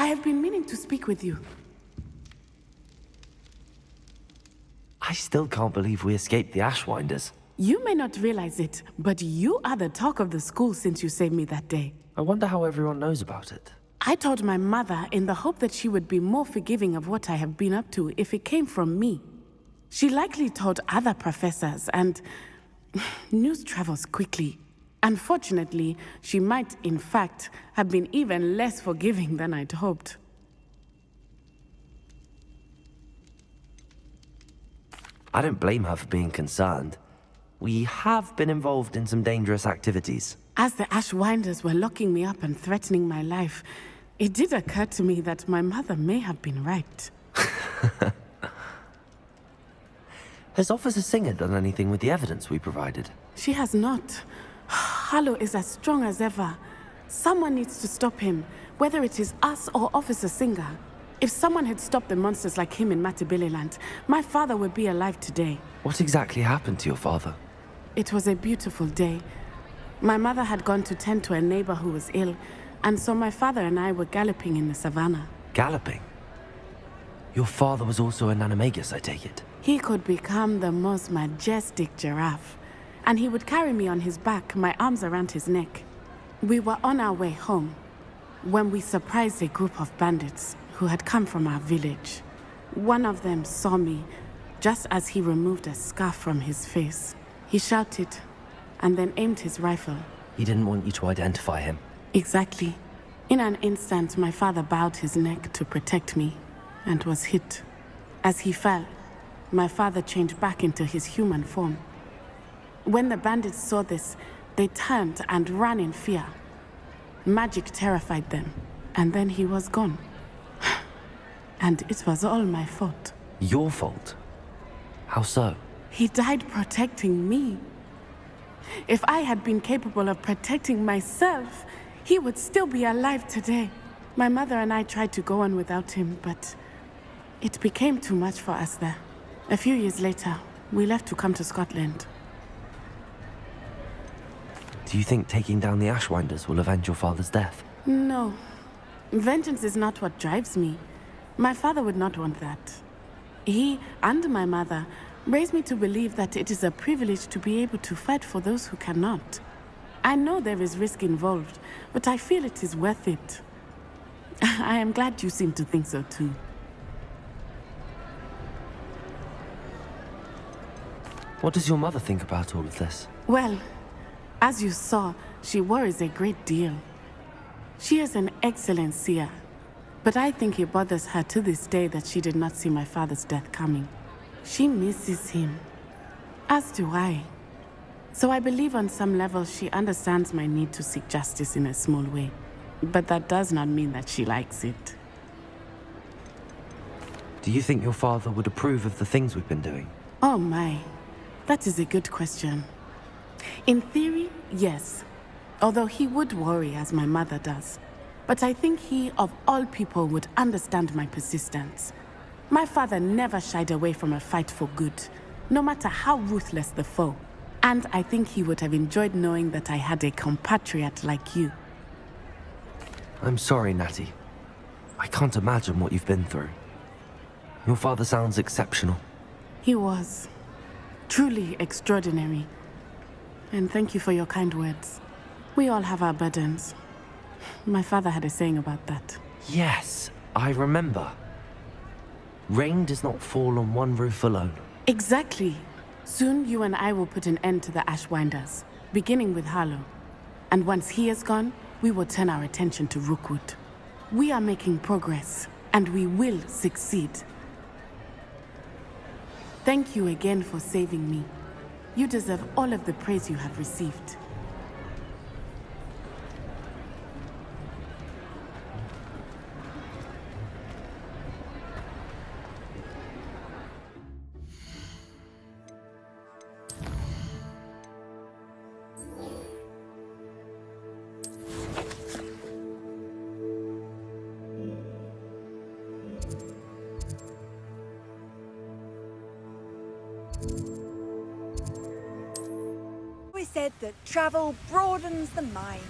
I have been meaning to speak with you. I still can't believe we escaped the Ashwinders. You may not realize it, but you are the talk of the school since you saved me that day. I wonder how everyone knows about it. I told my mother in the hope that she would be more forgiving of what I have been up to if it came from me. She likely told other professors, and news travels quickly. Unfortunately, she might, in fact, have been even less forgiving than I'd hoped. I don't blame her for being concerned. We have been involved in some dangerous activities. As the Ashwinders were locking me up and threatening my life, it did occur to me that my mother may have been right. Has Officer Singer done anything with the evidence we provided? She has not. Harlow is as strong as ever. Someone needs to stop him, whether it is us or Officer Singer. If someone had stopped the monsters like him in Matabeleland, my father would be alive today. What exactly happened to your father? It was a beautiful day. My mother had gone to tend to a neighbor who was ill, and so my father and I were galloping in the savannah. Galloping? Your father was also an animagus, I take it? He could become the most majestic giraffe, and he would carry me on his back, my arms around his neck. We were on our way home when we surprised a group of bandits who had come from our village. One of them saw me just as he removed a scarf from his face. He shouted and then aimed his rifle. He didn't want you to identify him. Exactly. In an instant, my father bowed his neck to protect me and was hit. As he fell, my father changed back into his human form. When the bandits saw this, they turned and ran in fear. Magic terrified them, and then he was gone. And it was all my fault. Your fault? How so? He died protecting me. If I had been capable of protecting myself, he would still be alive today. My mother and I tried to go on without him, but it became too much for us there. A few years later, we left to come to Scotland. Do you think taking down the Ashwinders will avenge your father's death? No. Vengeance is not what drives me. My father would not want that. He and my mother raised me to believe that it is a privilege to be able to fight for those who cannot. I know there is risk involved, but I feel it is worth it. I am glad you seem to think so too. What does your mother think about all of this? Well, as you saw, she worries a great deal. She is an excellent seer, but I think it bothers her to this day that she did not see my father's death coming. She misses him, as do I. So I believe on some level she understands my need to seek justice in a small way. But that does not mean that she likes it. Do you think your father would approve of the things we've been doing? Oh my, that is a good question. In theory, yes. Although he would worry as my mother does. But I think he, of all people, would understand my persistence. My father never shied away from a fight for good, no matter how ruthless the foe. And I think he would have enjoyed knowing that I had a compatriot like you. I'm sorry, Natty. I can't imagine what you've been through. Your father sounds exceptional. He was. Truly extraordinary. And thank you for your kind words. We all have our burdens. My father had a saying about that. Yes, I remember. Rain does not fall on one roof alone. Exactly. Soon you and I will put an end to the Ashwinders, beginning with Harlow. And once he is gone, we will turn our attention to Rookwood. We are making progress, and we will succeed. Thank you again for saving me. You deserve all of the praise you have received. We said that travel broadens the mind.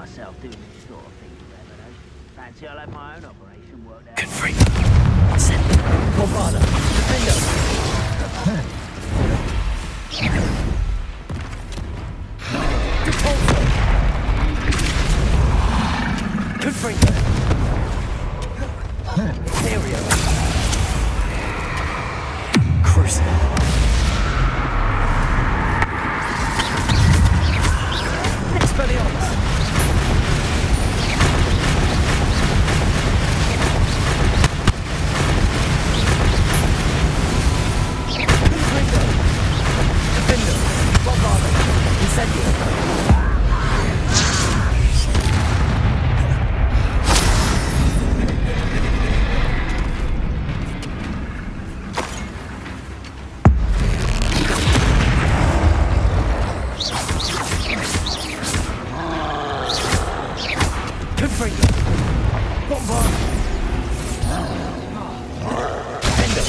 myself doing this sort of thing, you ever know. Fancy I'll have my own operation worked out. Confringo. Send Bombarda. Defender. Repulsor. Confringo. Stereo. Crucible. Expelliarmus. Confringo. Defender. Bombarda. Incendio. Confringo. Bombarda. Defender.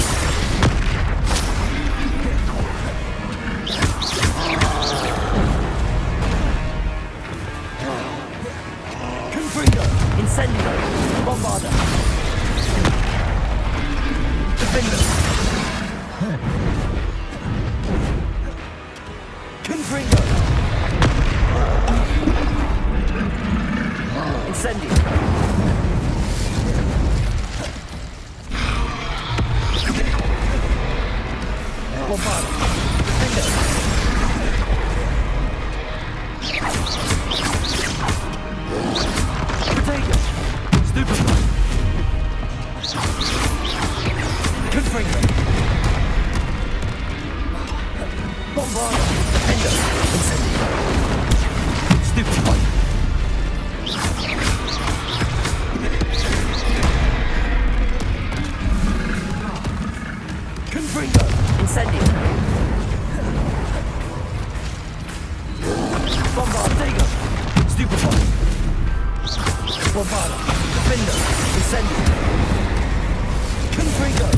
Confringo. Incendio. Bombarda. Defender. Confringo. Incendio. Bombarda. Defender. Potato. Stupefy. Confringo. Bombarda. Defender. Incendio. Stupefy. Confringo. Incendio. Bombarda. Stupefy. Bombarda. Defender. Incendio. Confringo.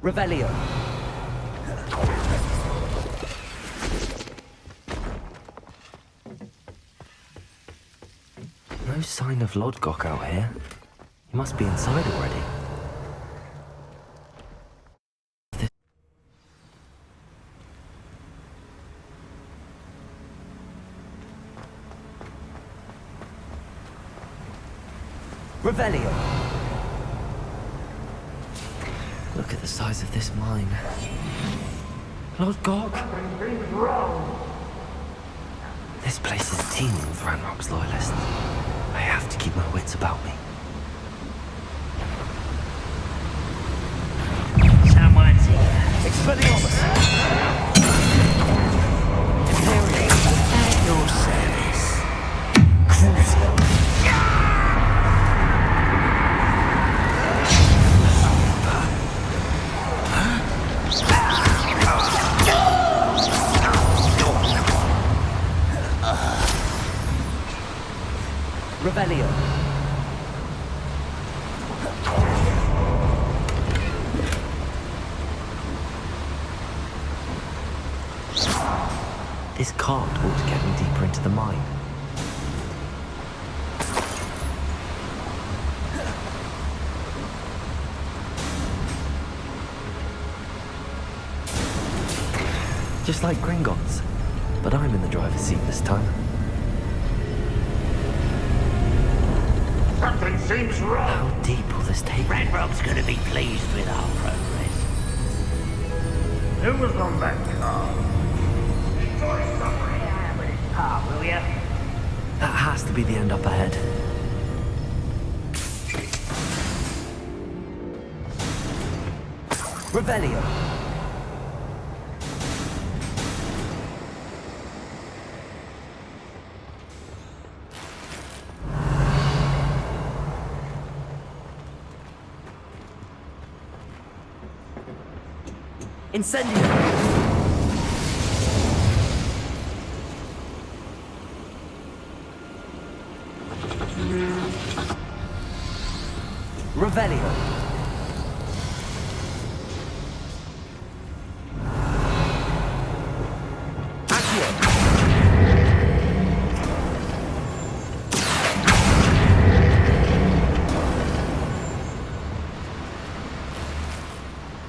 Revelio. No sign of Lodgok out here. He must be inside already. Revelio. Look at the size of this mine. Lodgok! This place is teeming with Ranrock's loyalists. I have to keep my wits about me. Someone's here. Expelliarmus! Imperial! At your service. Crucible! Revelio. This cart ought to get me deeper into the mine. Just like Gringotts, but I'm in the driver's seat this time. Something seems wrong. How deep will this take me? Ranrock's gonna be pleased with our progress. Who was on that car? Enjoy suffering. Yeah, but it's part, will ya? That has to be the end up ahead. Revelio. Incendio! Revelio.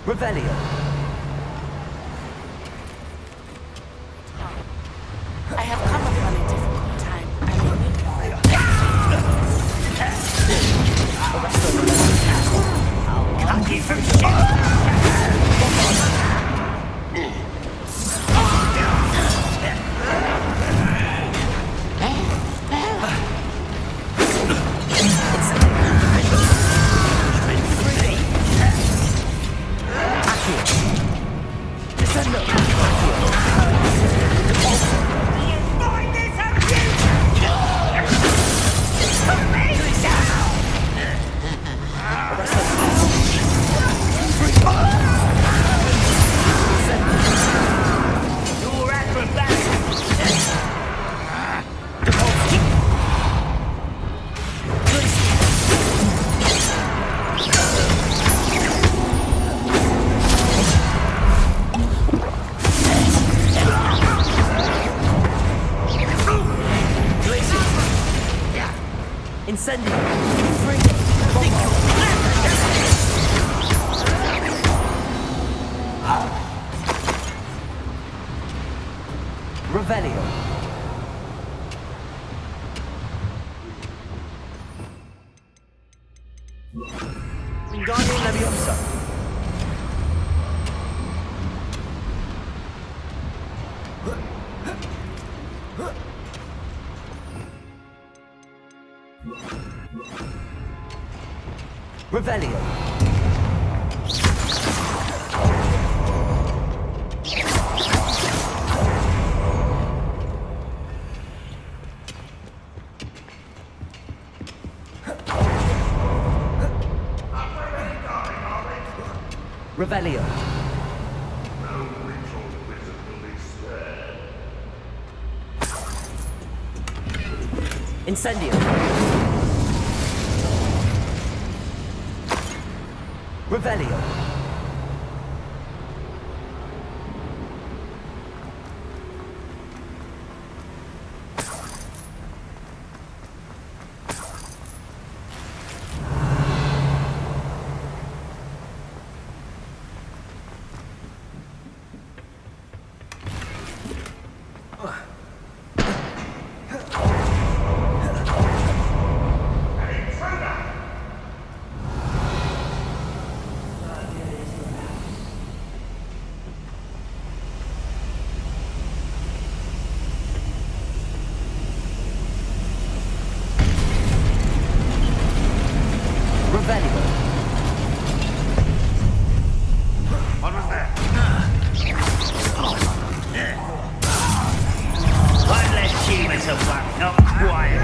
Revelio. I have come upon a difficult time. I may need I'll give him shit. You're acrobatic. Incendio. Revelio. Wingardium Leviosa. Revelio. Revelio. No ritual wizard will be spared. Incendio. Revelio. What was that? One less achievement of one, not quite.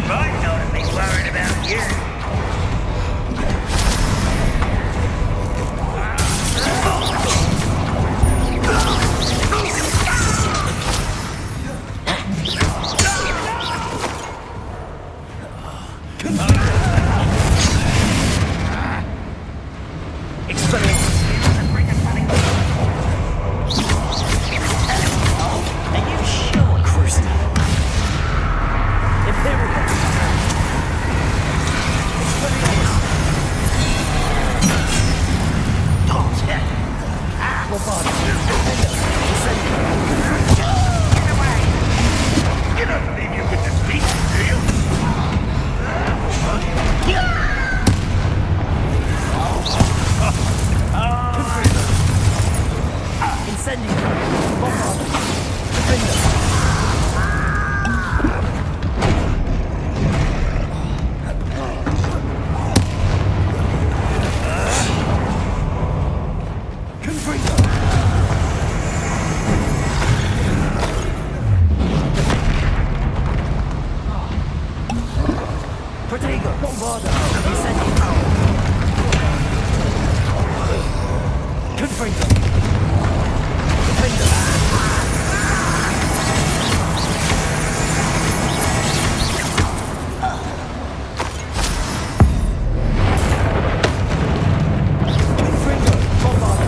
Right, not be worried about you. You don't believe you could defeat him, do you? Incendio. Bombarda. Defender. Protego. Bombarda. Incendio. Confringo. Defender. Confringo. Bombarda.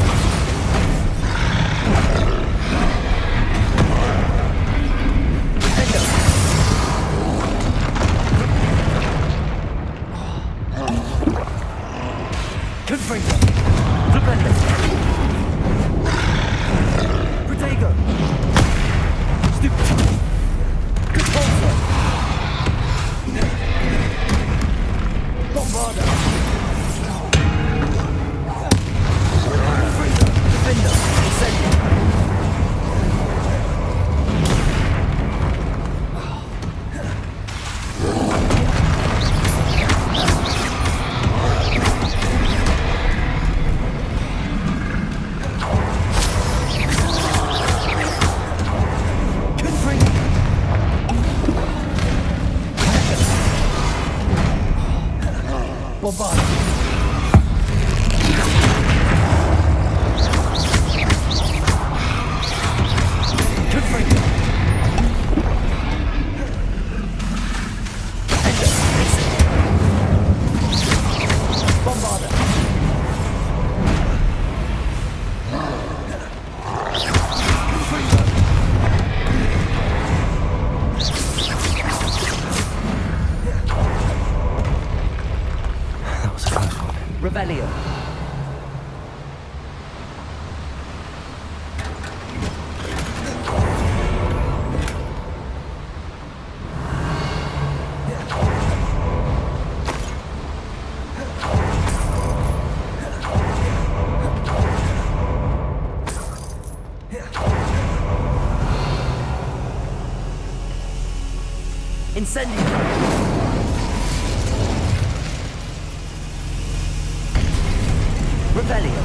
Incendio! Revelio!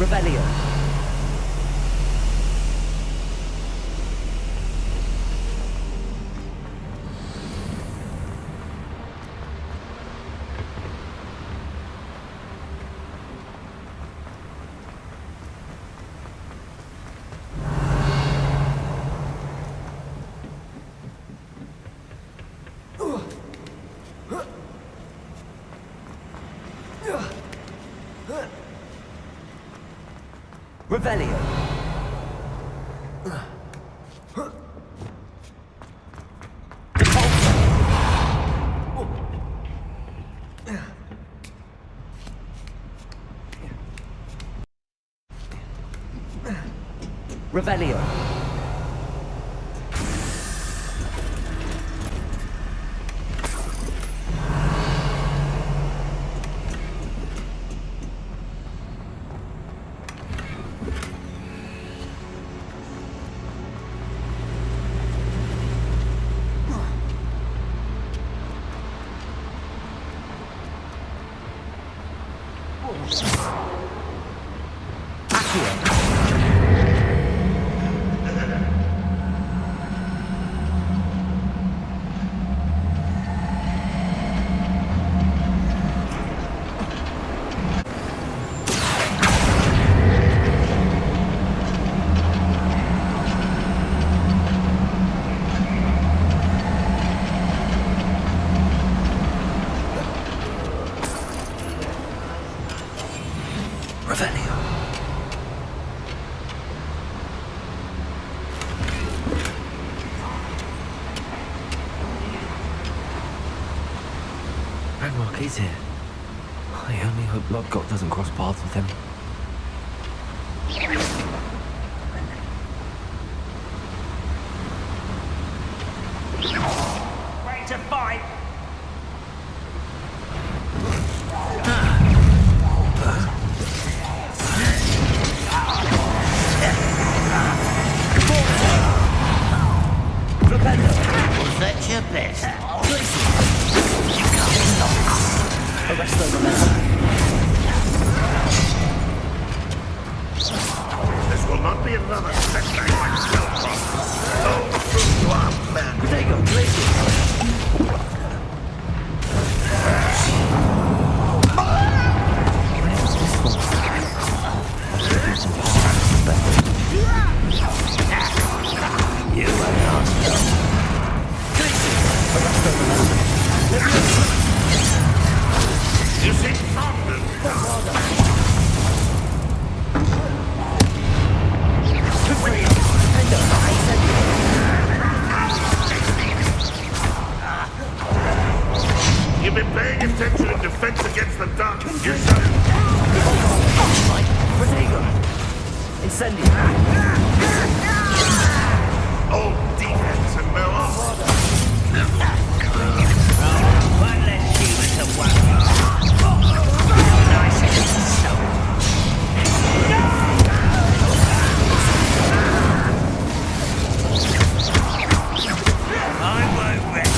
Revelio! Revelio! Revelio! He's here. I only hope Lodgott doesn't cross paths with him. Ready to fight? Was that your best? You can't stop. Arrest those men. This will not be another setback like Spellcroft. Oh, true to our plan. Protego, Glacier! You are not done. You seem confident. You've been paying attention in defense against the dark yourself. Protego! Incendio! Old defense and no offense. One less human to work. Nice and slow. I won't rest.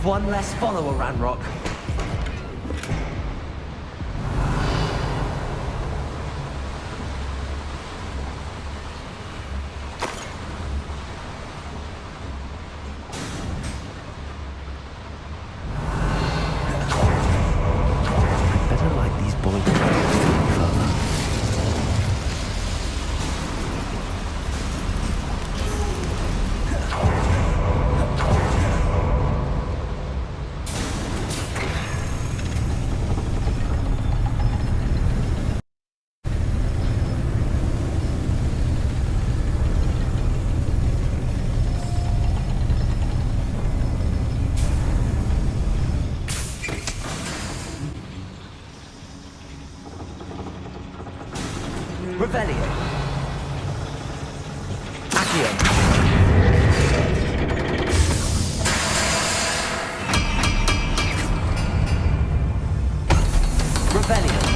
One less follower, Ranrock. Better like these boys further. Revelio. Accio. Revelio.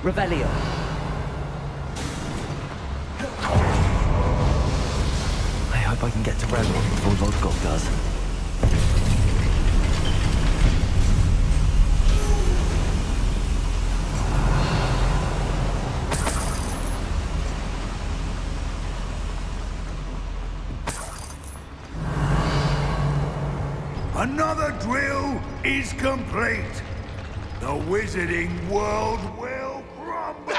Revelio. I hope I can get to Ranrock before Lodgok does. Another drill is complete. The wizarding world will crumble.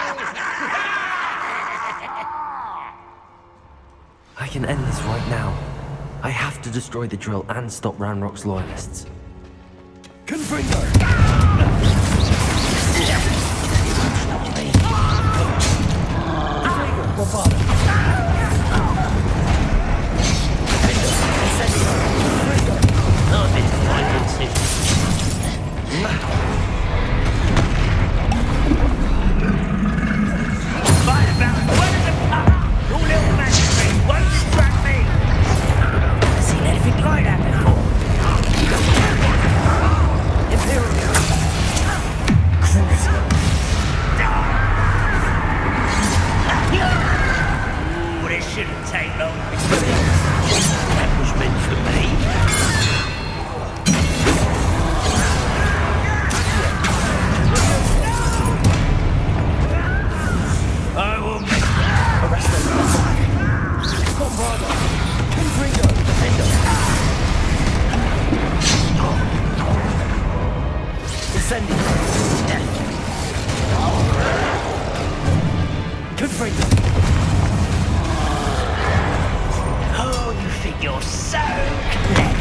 I can end this right now. I have to destroy the drill and stop Ranrock's loyalists. Confringo! Oh, you think you're so clever.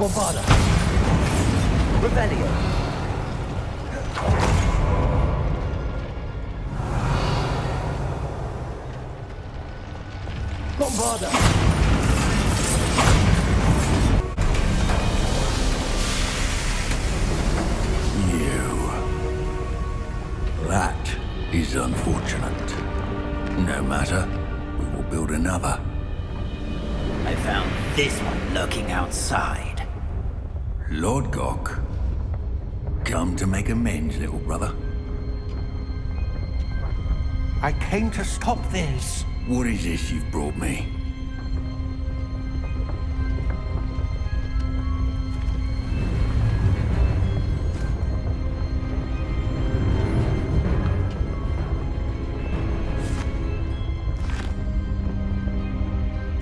Bombarda! Revelio! Bombarda! That is unfortunate. No matter, we will build another. I found this one lurking outside. Lord Gok, come to make amends, little brother. I came to stop this. What is this you've brought me?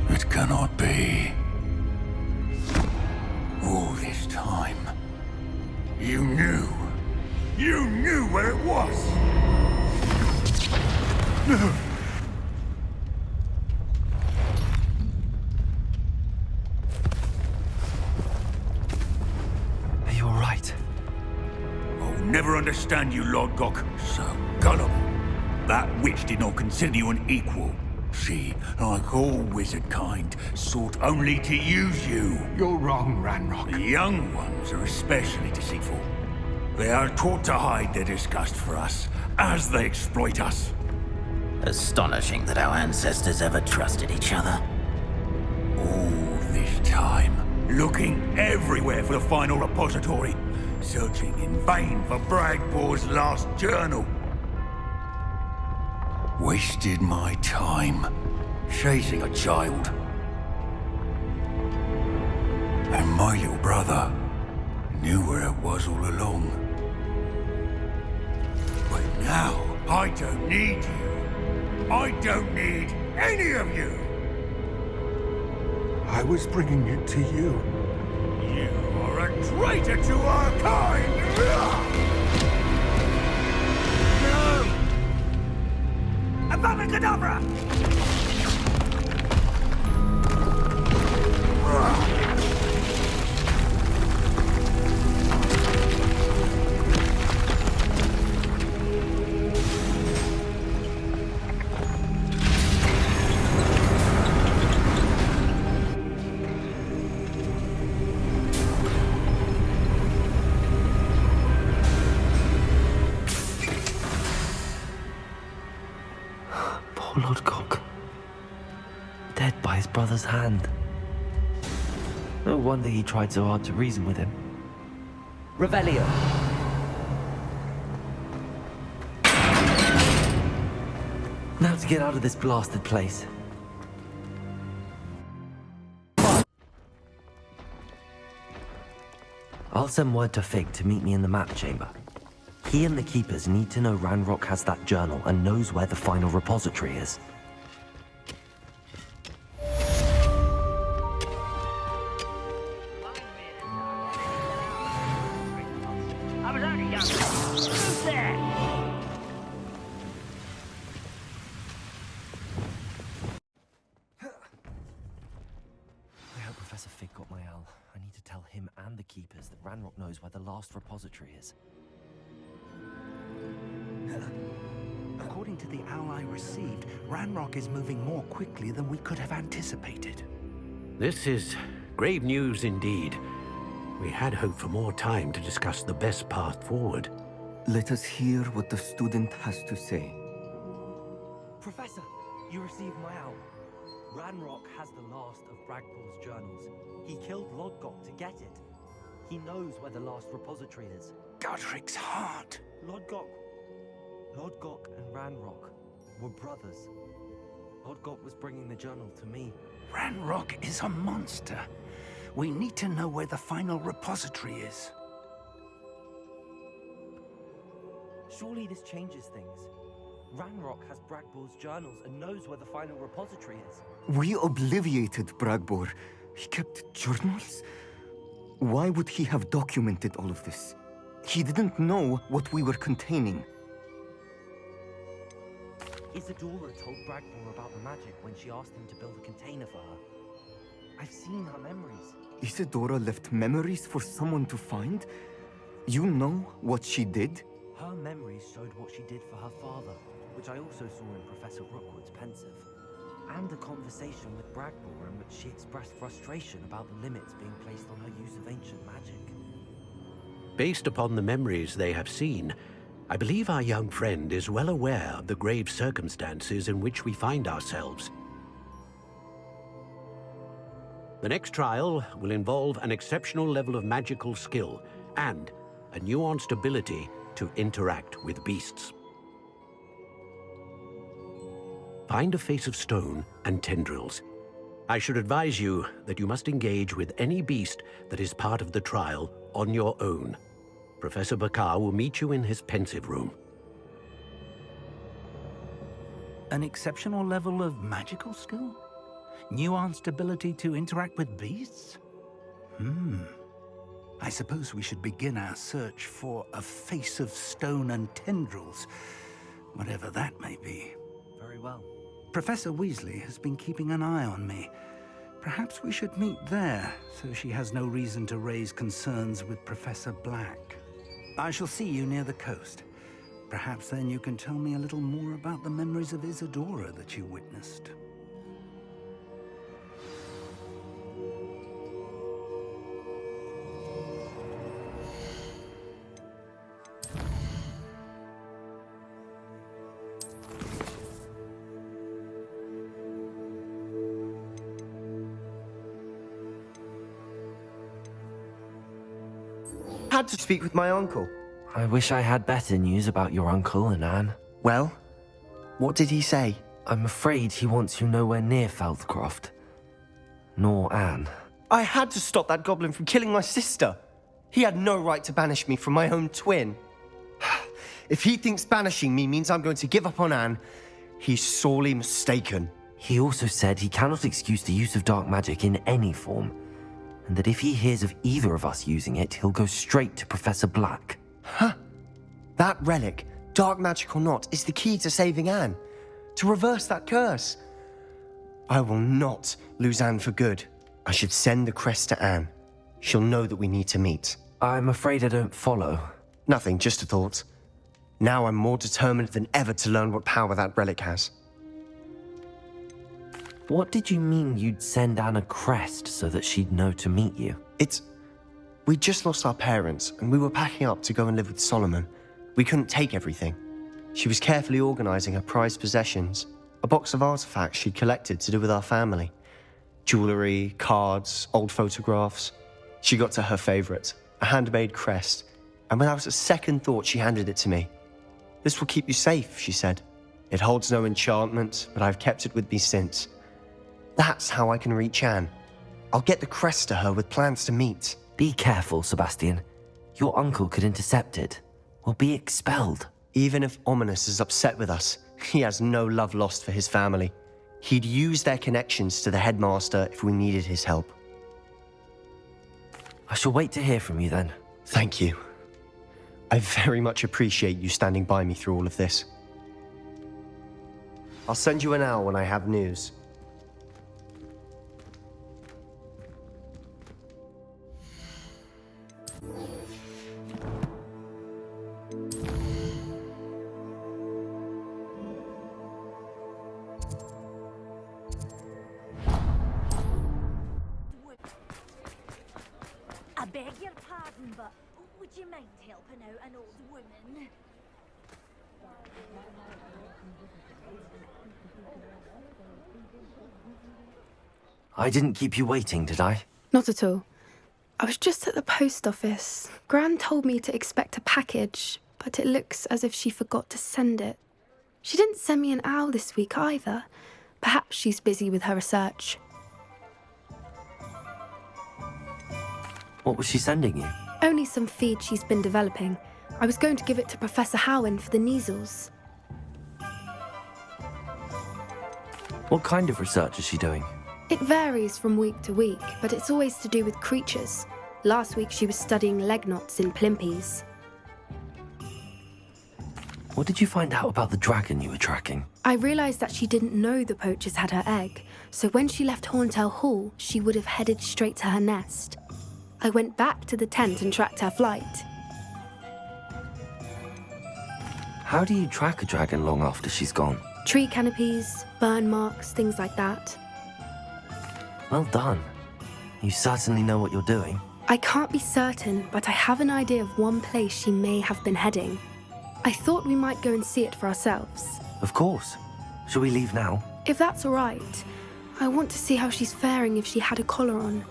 It cannot be. All this time, you knew. You knew where it was. Are you alright? I'll never understand you, Lord Gok. So gullible. That witch did not consider you an equal. She, like all wizard kind, sought only to use you. You're wrong, Ranrock. The young ones are especially deceitful. They are taught to hide their disgust for us, as they exploit us. Astonishing that our ancestors ever trusted each other. All this time, looking everywhere for the final repository, searching in vain for Bragbor's last journal. Wasted my time, chasing a child. And my little brother knew where it was all along. But now, I don't need you. I don't need any of you. I was bringing it to you. You are a traitor to our kind! No! Avada Kedavra! Poor Lord Gok. Dead by his brother's hand. No wonder he tried so hard to reason with him. Revelio! Now to get out of this blasted place. I'll send word to Fig to meet me in the map chamber. He and the Keepers need to know Ranrock has that journal and knows where the final repository is. I was only young. Who's there? I hope Professor Fig got my owl. I need to tell him and the Keepers that Ranrock knows where the last repository is. According to the owl I received, Ranrock is moving more quickly than we could have anticipated. This is grave news indeed. We had hoped for more time to discuss the best path forward. Let us hear what the student has to say. Professor, you received my owl. Ranrock has the last of Bragbor's journals. He killed Lodgok to get it. He knows where the last repository is. Godric's heart. Lodgok and Ranrock were brothers. Lodgok was bringing the journal to me. Ranrock is a monster. We need to know where the final repository is. Surely this changes things. Ranrock has Bragbor's journals and knows where the final repository is. We obliviated Bragbor. He kept journals? Why would he have documented all of this? He didn't know what we were containing. Isadora told Bragbor about the magic when she asked him to build a container for her. I've seen her memories. Isadora left memories for someone to find? You know what she did? Her memories showed what she did for her father, which I also saw in Professor Rookwood's pensive. And a conversation with Bragbor in which she expressed frustration about the limits being placed on her use of ancient magic. Based upon the memories they have seen, I believe our young friend is well aware of the grave circumstances in which we find ourselves. The next trial will involve an exceptional level of magical skill and a nuanced ability to interact with beasts. Find a face of stone and tendrils. I should advise you that you must engage with any beast that is part of the trial on your own. Professor Bakar will meet you in his pensive room. An exceptional level of magical skill? Nuanced ability to interact with beasts? I suppose we should begin our search for a face of stone and tendrils, whatever that may be. Very well. Professor Weasley has been keeping an eye on me. Perhaps we should meet there, so she has no reason to raise concerns with Professor Black. I shall see you near the coast. Perhaps then you can tell me a little more about the memories of Isadora that you witnessed. Had to speak with my uncle. I wish I had better news about your uncle and Anne. Well, what did he say? I'm afraid he wants you nowhere near Feldcroft. Nor Anne. I had to stop that goblin from killing my sister. He had no right to banish me from my own twin. If he thinks banishing me means I'm going to give up on Anne, he's sorely mistaken. He also said he cannot excuse the use of dark magic in any form, and that if he hears of either of us using it, he'll go straight to Professor Black. Huh. That relic, dark magic or not, is the key to saving Anne. To reverse that curse. I will not lose Anne for good. I should send the crest to Anne. She'll know that we need to meet. I'm afraid I don't follow. Nothing, just a thought. Now I'm more determined than ever to learn what power that relic has. What did you mean you'd send Anne a crest so that she'd know to meet you? We just lost our parents, and we were packing up to go and live with Solomon. We couldn't take everything. She was carefully organizing her prized possessions, a box of artifacts she'd collected to do with our family. Jewelry, cards, old photographs. She got to her favorite, a handmade crest, and without a second thought she handed it to me. "This will keep you safe," she said. "It holds no enchantment, but I've kept it with me since. That's how I can reach Anne. I'll get the crest to her with plans to meet." Be careful, Sebastian. Your uncle could intercept it. We'll be expelled. Even if Ominous is upset with us, he has no love lost for his family. He'd use their connections to the headmaster if we needed his help. I shall wait to hear from you then. Thank you. I very much appreciate you standing by me through all of this. I'll send you an owl when I have news. I beg your pardon, but would you mind helping out an old woman? I didn't keep you waiting, did I? Not at all. I was just at the post office. Gran told me to expect a package, but it looks as if she forgot to send it. She didn't send me an owl this week either. Perhaps she's busy with her research. What was she sending you? Only some feed she's been developing. I was going to give it to Professor Howin for the measles. What kind of research is she doing? It varies from week to week, but it's always to do with creatures. Last week she was studying leg knots in plimpies. What did you find out about the dragon you were tracking? I realised that she didn't know the poachers had her egg, so when she left Horntail Hall, she would have headed straight to her nest. I went back to the tent and tracked her flight. How do you track a dragon long after she's gone? Tree canopies, burn marks, things like that. Well done. You certainly know what you're doing. I can't be certain, but I have an idea of one place she may have been heading. I thought we might go and see it for ourselves. Of course. Shall we leave now? If that's all right. I want to see how she's faring if she had a collar on.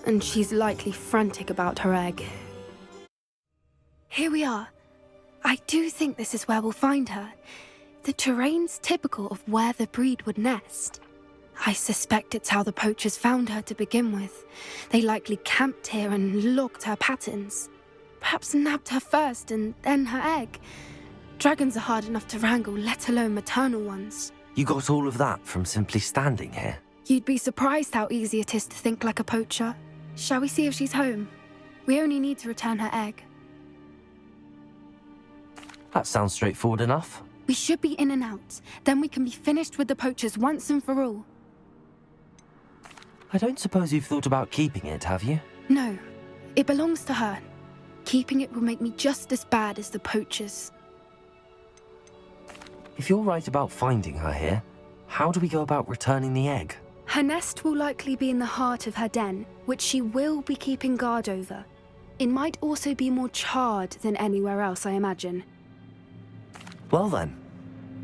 And she's likely frantic about her egg. Here we are. I do think this is where we'll find her. The terrain's typical of where the breed would nest. I suspect it's how the poachers found her to begin with. They likely camped here and logged her patterns. Perhaps nabbed her first and then her egg. Dragons are hard enough to wrangle, let alone maternal ones. You got all of that from simply standing here? You'd be surprised how easy it is to think like a poacher. Shall we see if she's home? We only need to return her egg. That sounds straightforward enough. We should be in and out. Then we can be finished with the poachers once and for all. I don't suppose you've thought about keeping it, have you? No. It belongs to her. Keeping it will make me just as bad as the poachers. If you're right about finding her here, how do we go about returning the egg? Her nest will likely be in the heart of her den, which she will be keeping guard over. It might also be more charred than anywhere else, I imagine. Well then,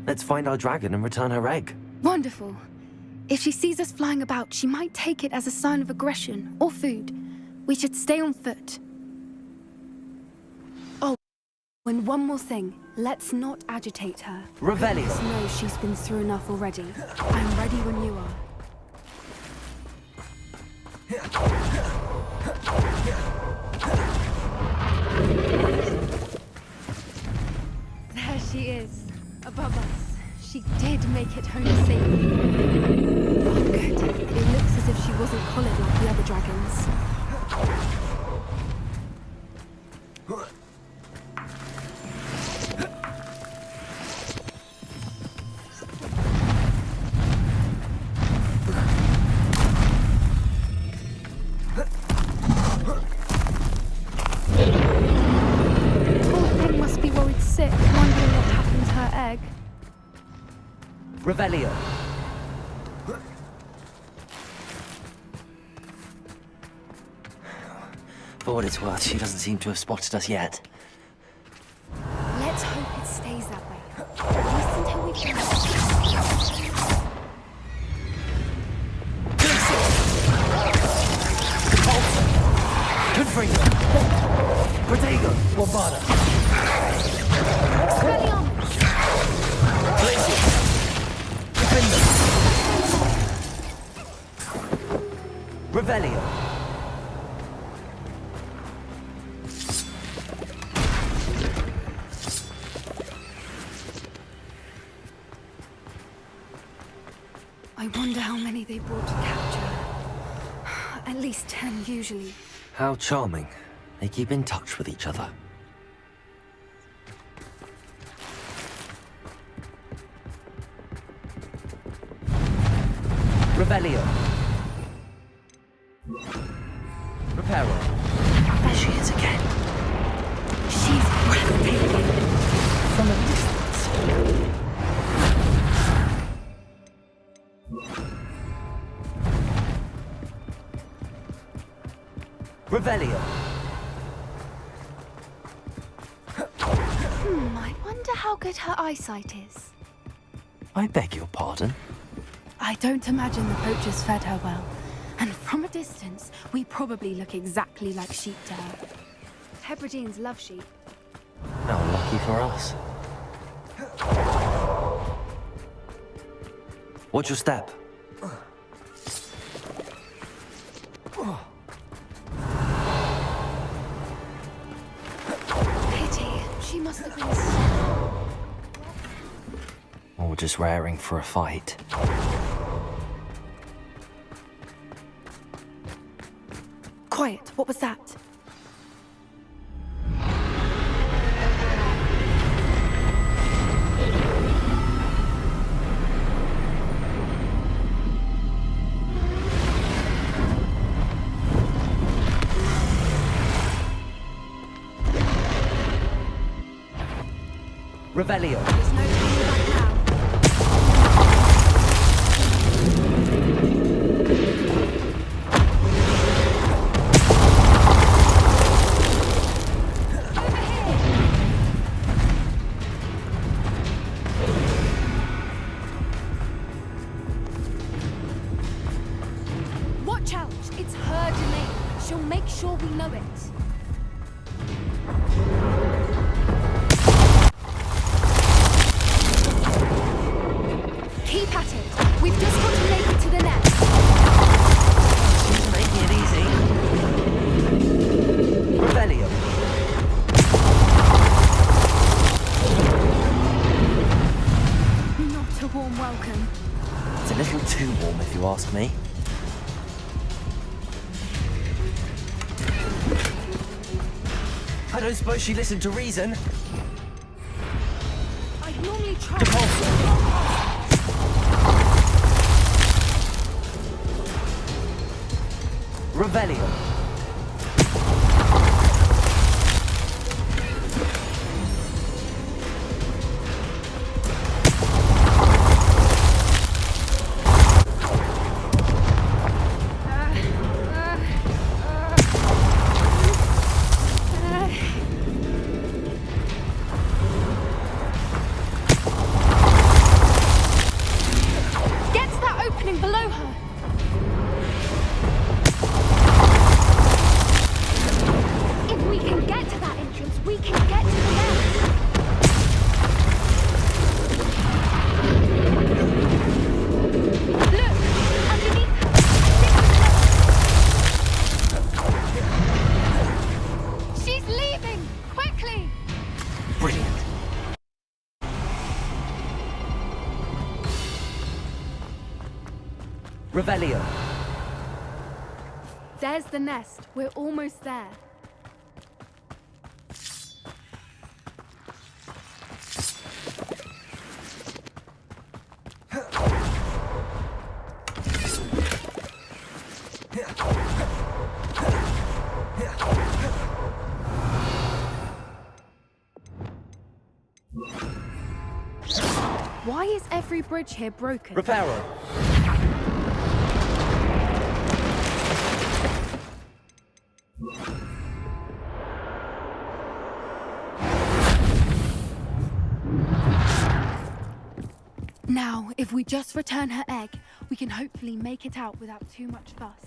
let's find our dragon and return her egg. Wonderful. If she sees us flying about, she might take it as a sign of aggression or food. We should stay on foot. Oh, and one more thing. Let's not agitate her. Revelio. Let's know she's been through enough already. I'm ready when you are. There she is, above us. She did make it home safely. Oh, good. It looks as if she wasn't collared like the other dragons. Revelio. For what it's worth, she doesn't seem to have spotted us yet. Let's hope it stays that way. At least until we find Confringo. Protego. Wabada. Expelliarmus. Glacier. Revelio. I wonder how many they brought to capture. At least 10 usually. How charming. They keep in touch with each other. Revelio. Reparo. There she is again. She's breathtaking. From a distance. Revelio. I wonder how good her eyesight is. I beg your pardon? I don't imagine the poachers fed her well. And from a distance, we probably look exactly like sheep to her. Hebrideans love sheep. How lucky for us. Watch your step. Pity. She must have been so... Or just raring for a fight. Quiet. What was that? Revelio. There's no turning back now. Watch out! It's her domain. She'll make sure we know it. Keep at it. We've just got to make it to the nest. She's making it easy. Revelio. Not a warm welcome. It's a little too warm, if you ask me. I don't suppose she listened to reason. I'd normally try. Revelio. Get to that opening below her. If we can get to that entrance, we can get to the nest. Look, underneath her. She's leaving! Quickly! Brilliant. Revelio. There's the nest. We're almost there. Why is every bridge here broken? Reparo. Now, if we just return her egg, we can hopefully make it out without too much fuss.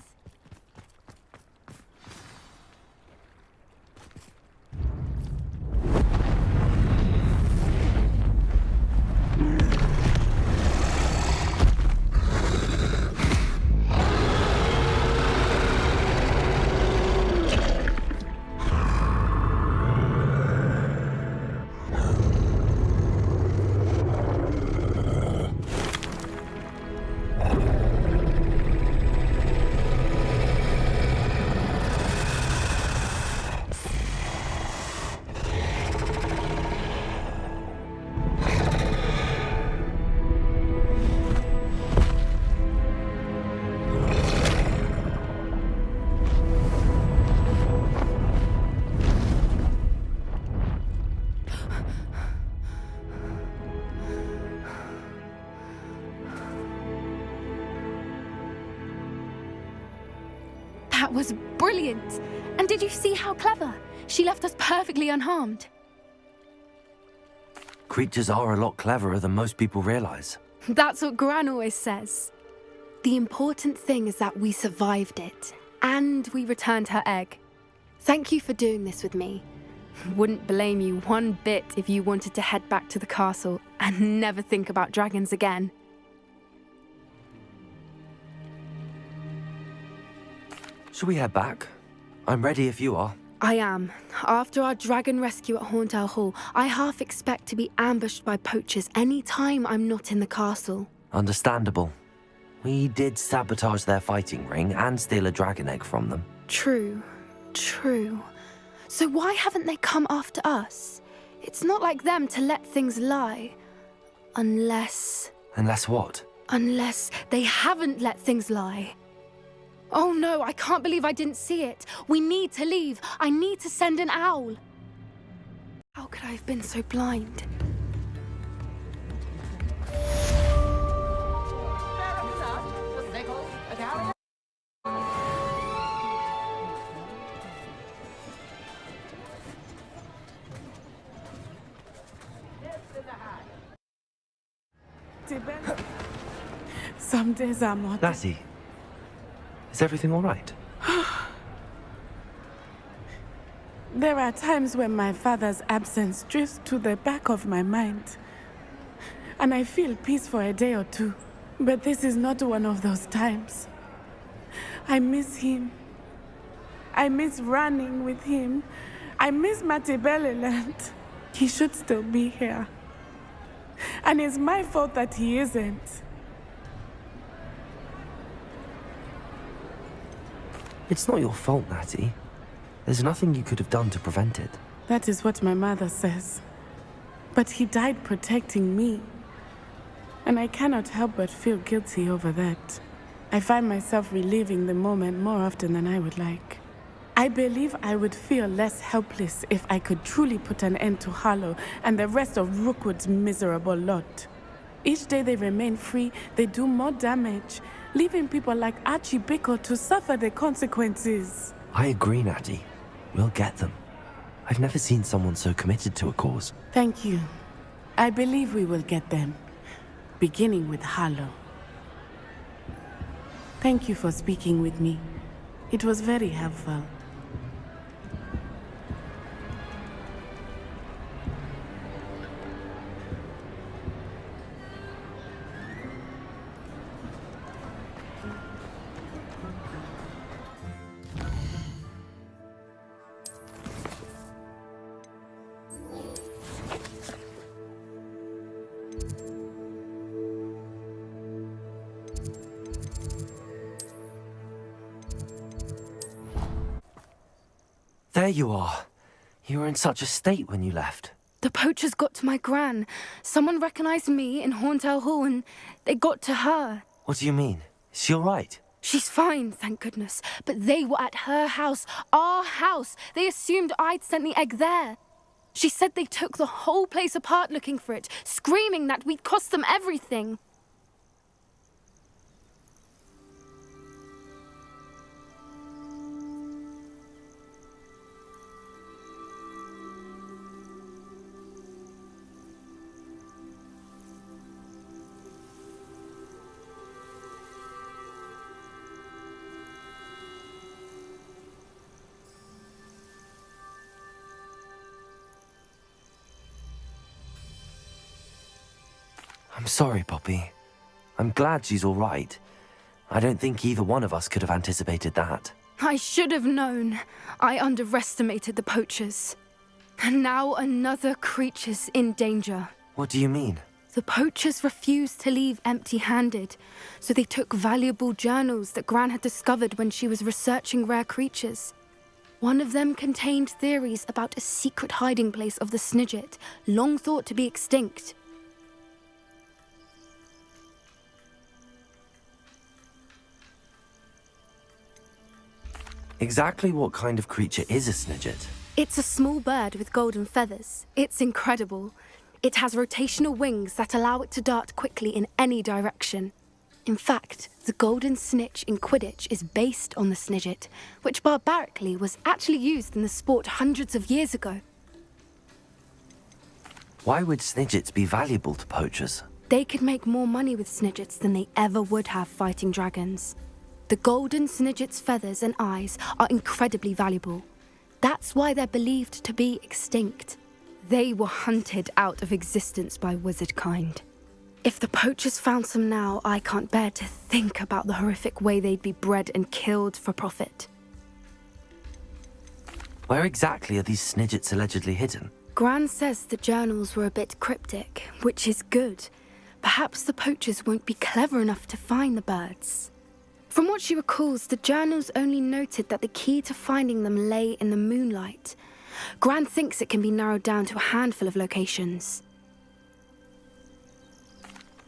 That was brilliant! And did you see how clever? She left us perfectly unharmed. Creatures are a lot cleverer than most people realize. That's what Gran always says. The important thing is that we survived it, and we returned her egg. Thank you for doing this with me. Wouldn't blame you one bit if you wanted to head back to the castle and never think about dragons again. Shall we head back? I'm ready if you are. I am. After our dragon rescue at Hauntel Hall, I half expect to be ambushed by poachers any time I'm not in the castle. Understandable. We did sabotage their fighting ring and steal a dragon egg from them. True. So why haven't they come after us? It's not like them to let things lie. Unless what? Unless they haven't let things lie. Oh no, I can't believe I didn't see it. We need to leave. I need to send an owl. How could I have been so blind? Some days I'm not. Lassie, is everything all right? There are times when my father's absence drifts to the back of my mind, and I feel peace for a day or two. But this is not one of those times. I miss him. I miss running with him. I miss Matebeleland. He should still be here. And it's my fault that he isn't. It's not your fault, Natty. There's nothing you could have done to prevent it. That is what my mother says. But he died protecting me. And I cannot help but feel guilty over that. I find myself reliving the moment more often than I would like. I believe I would feel less helpless if I could truly put an end to Harlow and the rest of Rookwood's miserable lot. Each day they remain free, they do more damage, leaving people like Archie Bickle to suffer the consequences. I agree, Natty. We'll get them. I've never seen someone so committed to a cause. Thank you. I believe we will get them, beginning with Harlow. Thank you for speaking with me. It was very helpful. There you are. You were in such a state when you left. The poachers got to my gran. Someone recognized me in Horntail Hall and they got to her. What do you mean? Is she all right? She's fine, thank goodness. But they were at her house, our house. They assumed I'd sent the egg there. She said they took the whole place apart looking for it, screaming that we'd cost them everything. I'm sorry, Poppy. I'm glad she's all right. I don't think either one of us could have anticipated that. I should have known. I underestimated the poachers. And now another creature's in danger. What do you mean? The poachers refused to leave empty-handed, so they took valuable journals that Gran had discovered when she was researching rare creatures. One of them contained theories about a secret hiding place of the Snidget, long thought to be extinct. Exactly what kind of creature is a Snidget? It's a small bird with golden feathers. It's incredible. It has rotational wings that allow it to dart quickly in any direction. In fact, the golden snitch in Quidditch is based on the Snidget, which barbarically was actually used in the sport hundreds of years ago. Why would Snidgets be valuable to poachers? They could make more money with Snidgets than they ever would have fighting dragons. The golden Snidget's feathers and eyes are incredibly valuable. That's why they're believed to be extinct. They were hunted out of existence by wizard kind. If the poachers found some now, I can't bear to think about the horrific way they'd be bred and killed for profit. Where exactly are these Snidgets allegedly hidden? Gran says the journals were a bit cryptic, which is good. Perhaps the poachers won't be clever enough to find the birds. From what she recalls, the journals only noted that the key to finding them lay in the moonlight. Gran thinks it can be narrowed down to a handful of locations.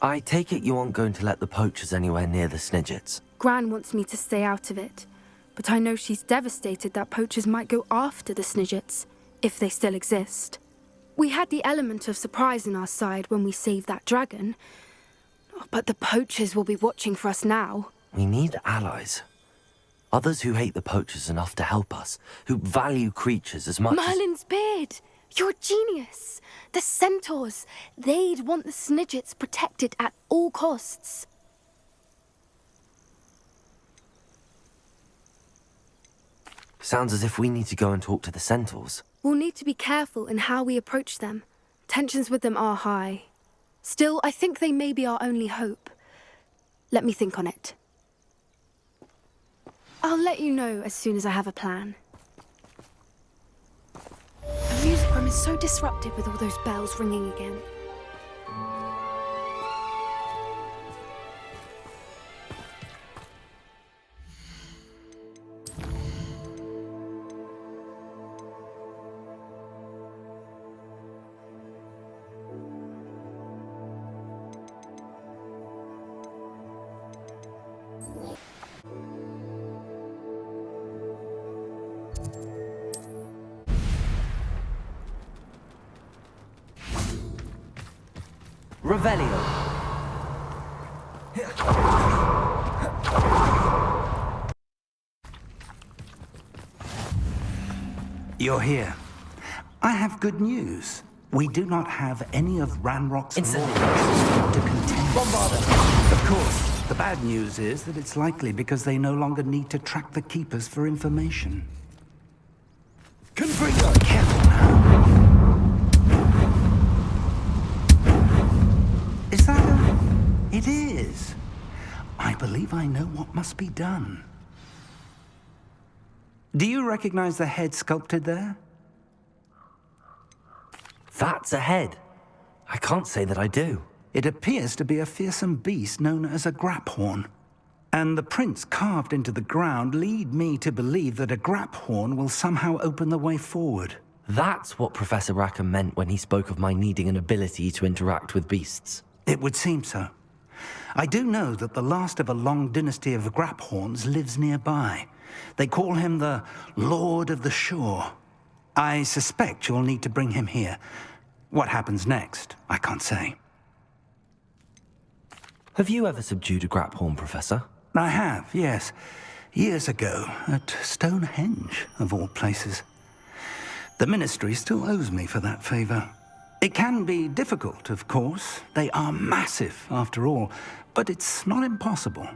I take it you aren't going to let the poachers anywhere near the Snidgets. Gran wants me to stay out of it, but I know she's devastated that poachers might go after the Snidgets, if they still exist. We had the element of surprise on our side when we saved that dragon, but the poachers will be watching for us now. We need allies. Others who hate the poachers enough to help us, who value creatures as much Merlin's beard! You're a genius. The centaurs, they'd want the Snidgets protected at all costs. Sounds as if we need to go and talk to the centaurs. We'll need to be careful in how we approach them. Tensions with them are high. Still, I think they may be our only hope. Let me think on it. I'll let you know as soon as I have a plan. The music room is so disrupted with all those bells ringing again. Revelio. You're here. I have good news. We do not have any of Ranrock's lords to contend. Of course, the bad news is that it's likely because they no longer need to track the Keepers for information. Confringo! Careful now. Is that a... It is. I believe I know what must be done. Do you recognize the head sculpted there? That's a head. I can't say that I do. It appears to be a fearsome beast known as a graphorn. And the prints carved into the ground lead me to believe that a graphorn will somehow open the way forward. That's what Professor Rackham meant when he spoke of my needing an ability to interact with beasts. It would seem so. I do know that the last of a long dynasty of graphorns lives nearby. They call him the Lord of the Shore. I suspect you'll need to bring him here. What happens next, I can't say. Have you ever subdued a graphorn, Professor? I have, yes. Years ago, at Stonehenge, of all places. The Ministry still owes me for that favor. It can be difficult, of course. They are massive, after all, but it's not impossible.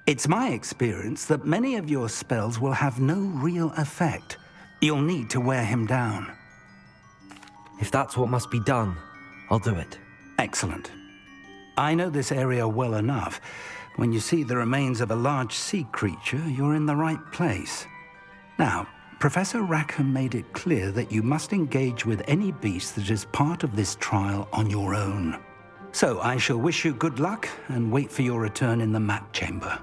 It's my experience that many of your spells will have no real effect. You'll need to wear him down. If that's what must be done, I'll do it. Excellent. I know this area well enough. When you see the remains of a large sea creature, you're in the right place. Now, Professor Rackham made it clear that you must engage with any beast that is part of this trial on your own. So I shall wish you good luck and wait for your return in the map chamber.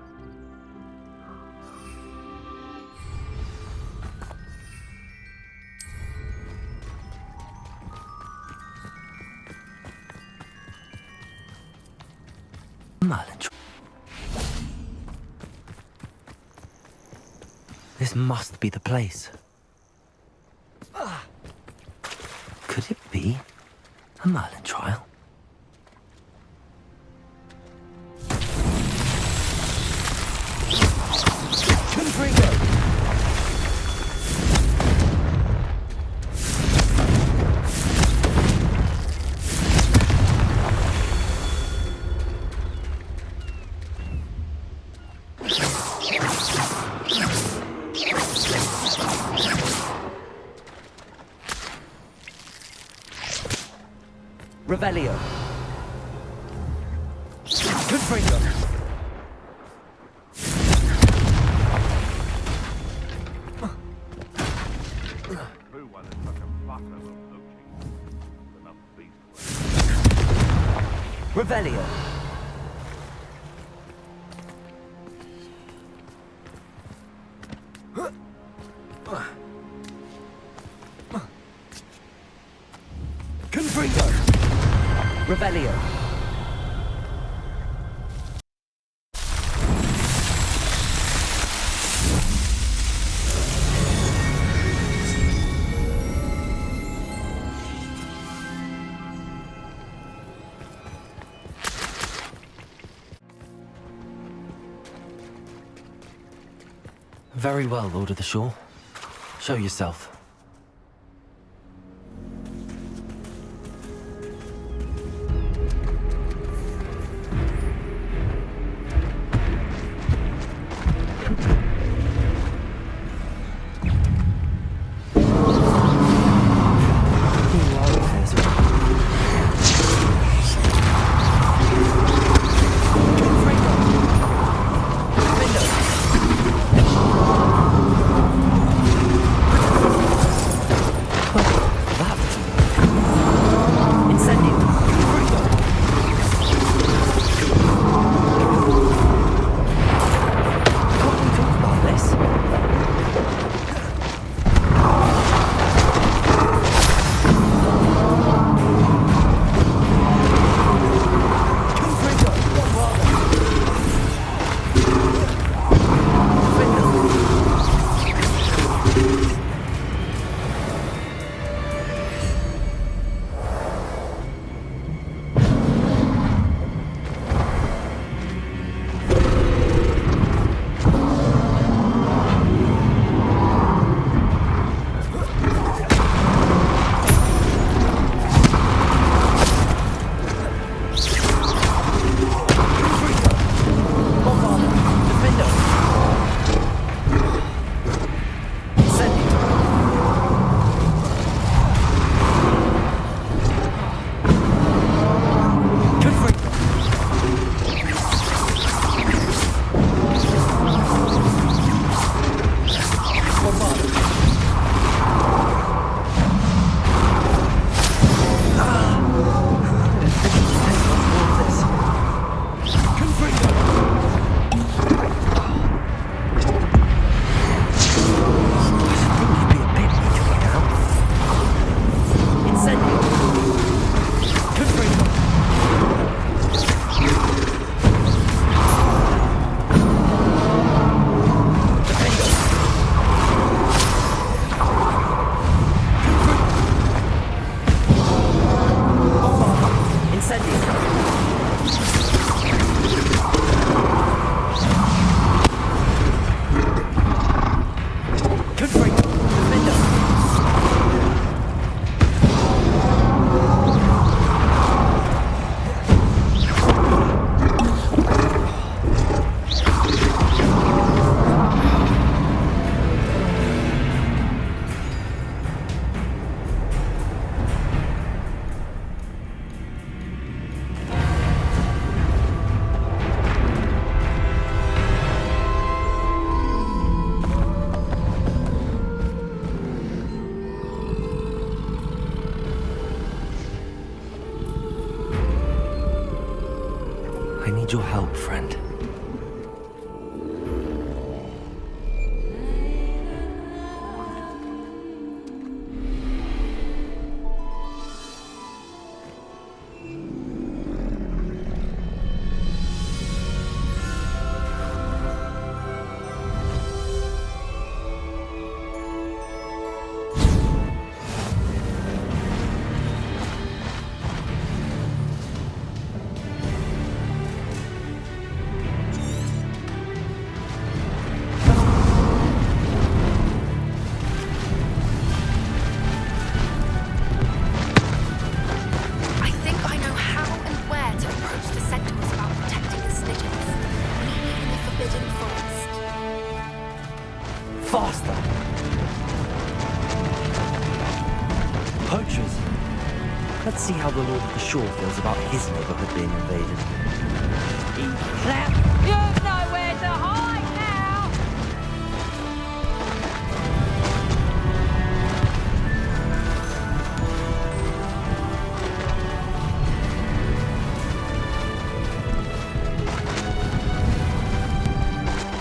Merlin. This must be the place. Could it be a Merlin trial? Revelio. Confringo. Revelio. Confringo. Revelio. Very well, Lord of the Shore. Show yourself. I need your help, friend. I think I know how and where to approach the centaurs about protecting the Snidgets. Meet me in the Forbidden Forest. Faster! Poachers. Let's see how the Lord of the Shore feels about his neighborhood being invaded. You've nowhere to hide now!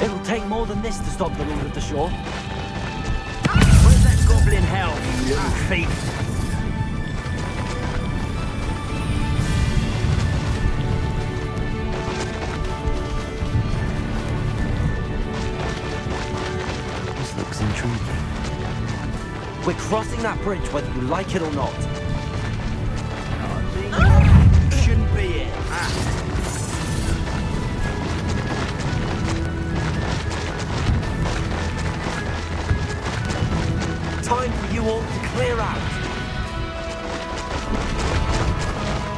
It'll take more than this to stop the Lord of the Shore. Where's that goblin hell, you little thief? This looks intriguing. We're crossing that bridge whether you like it or not. Shouldn't be it. Time for you all to clear out.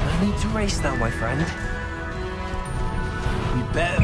I need to race now, my friend. You better.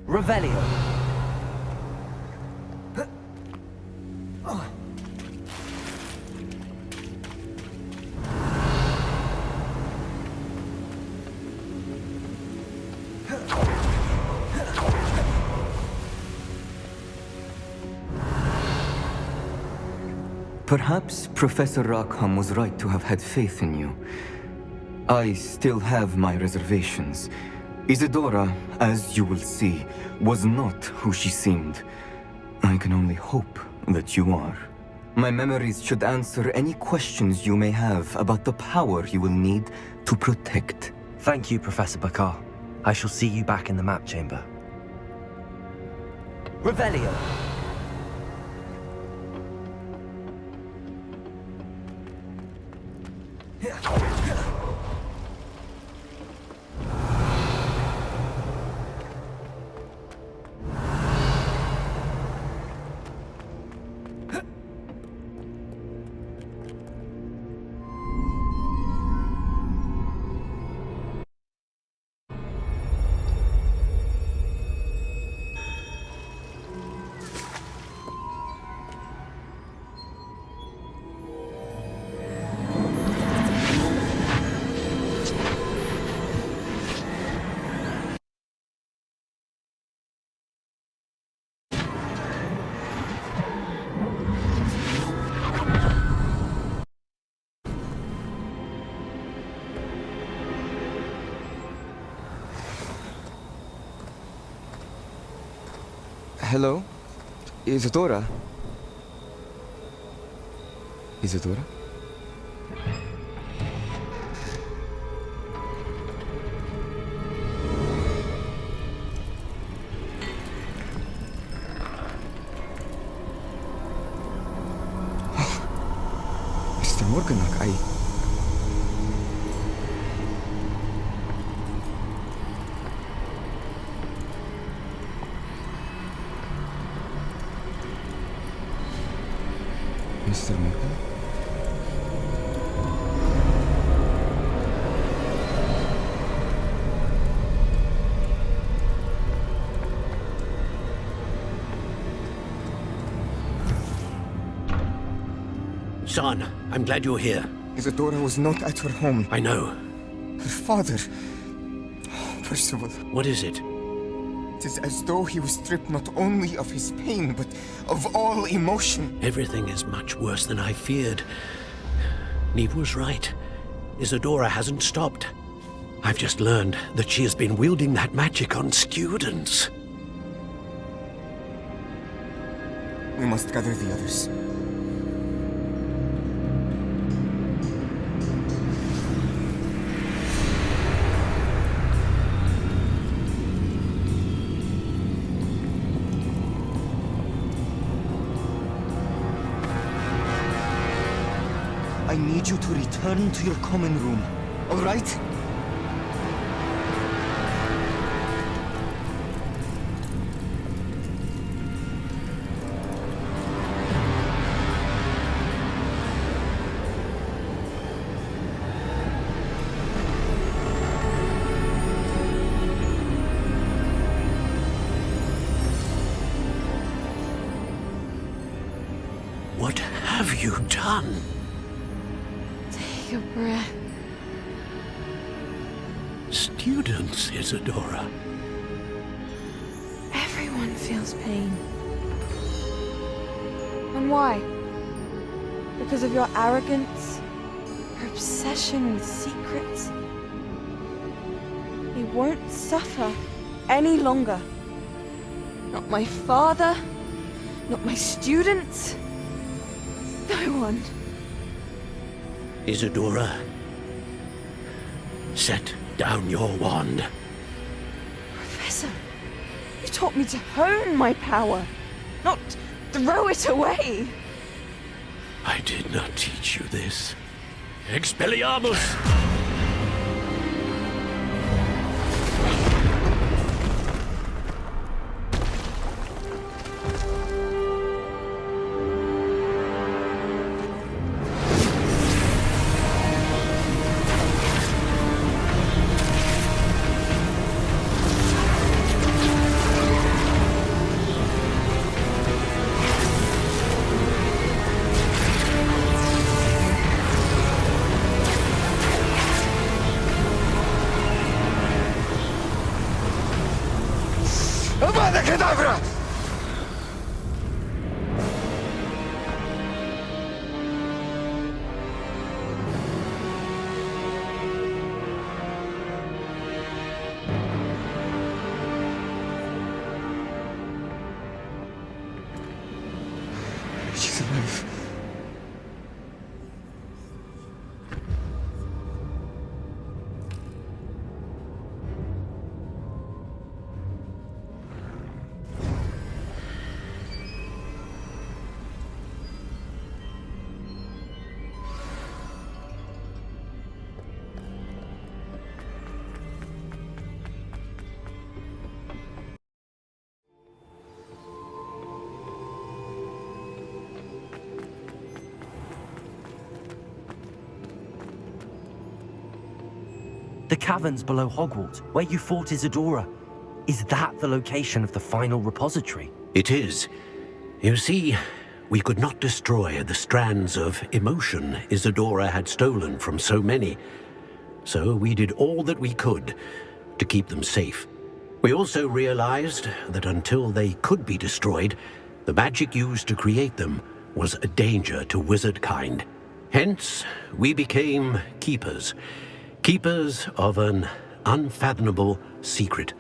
Revelio. Perhaps Professor Rackham was right to have had faith in you. I still have my reservations. Isidora, as you will see, was not who she seemed. I can only hope that you are. My memories should answer any questions you may have about the power you will need to protect. Thank you, Professor Bakar. I shall see you back in the map chamber. Revelio. Hello? Isadora? Isadora? Mr. Morganach, Mr. Morgan? Son, I'm glad you're here. Isadora was not at her home. I know. Her father... Percival. What is it? It is as though he was stripped not only of his pain, but of all emotion. Everything is much worse than I feared. Neve was right. Isadora hasn't stopped. I've just learned that she has been wielding that magic on students. We must gather the others. I need you to return to your common room, all right? What have you done? Take a breath. Students, Isadora. Everyone feels pain. And why? Because of your arrogance? Your obsession with secrets? He won't suffer any longer. Not my father, not my students, no one. Isadora, set down your wand. Professor, you taught me to hone my power, not throw it away. I did not teach you this. Expelliarmus! Avada Kedavra! She's alive. The caverns below Hogwarts, where you fought Isadora. Is that the location of the final repository? It is. You see, we could not destroy the strands of emotion Isadora had stolen from so many. So we did all that we could to keep them safe. We also realized that until they could be destroyed, the magic used to create them was a danger to wizard kind. Hence, we became keepers. Keepers of an unfathomable secret.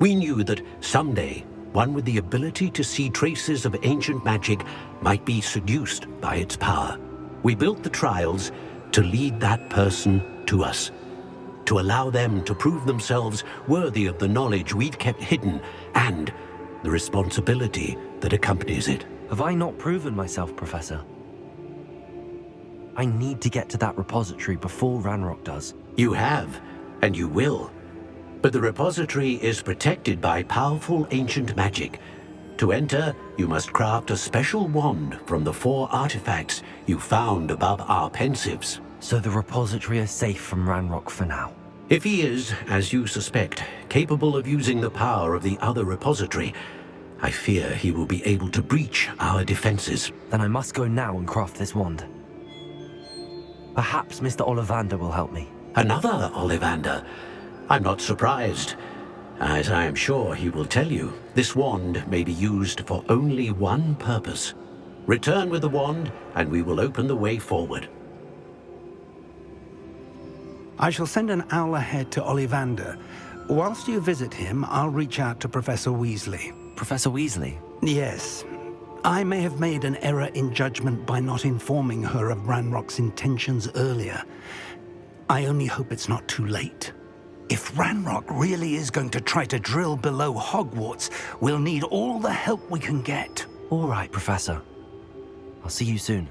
We knew that someday one with the ability to see traces of ancient magic might be seduced by its power. We built the trials to lead that person to us, to allow them to prove themselves worthy of the knowledge we'd kept hidden and the responsibility that accompanies it. Have I not proven myself, Professor? I need to get to that repository before Ranrock does. You have, and you will. But the repository is protected by powerful ancient magic. To enter, you must craft a special wand from the 4 artifacts you found above our pensives. So the repository is safe from Ranrock for now. If he is, as you suspect, capable of using the power of the other repository, I fear he will be able to breach our defenses. Then I must go now and craft this wand. Perhaps Mr. Ollivander will help me. Another Ollivander? I'm not surprised. As I am sure he will tell you, this wand may be used for only one purpose. Return with the wand, and we will open the way forward. I shall send an owl ahead to Ollivander. Whilst you visit him, I'll reach out to Professor Weasley. Professor Weasley? Yes. I may have made an error in judgment by not informing her of Ranrock's intentions earlier. I only hope it's not too late. If Ranrock really is going to try to drill below Hogwarts, we'll need all the help we can get. All right, Professor. I'll see you soon.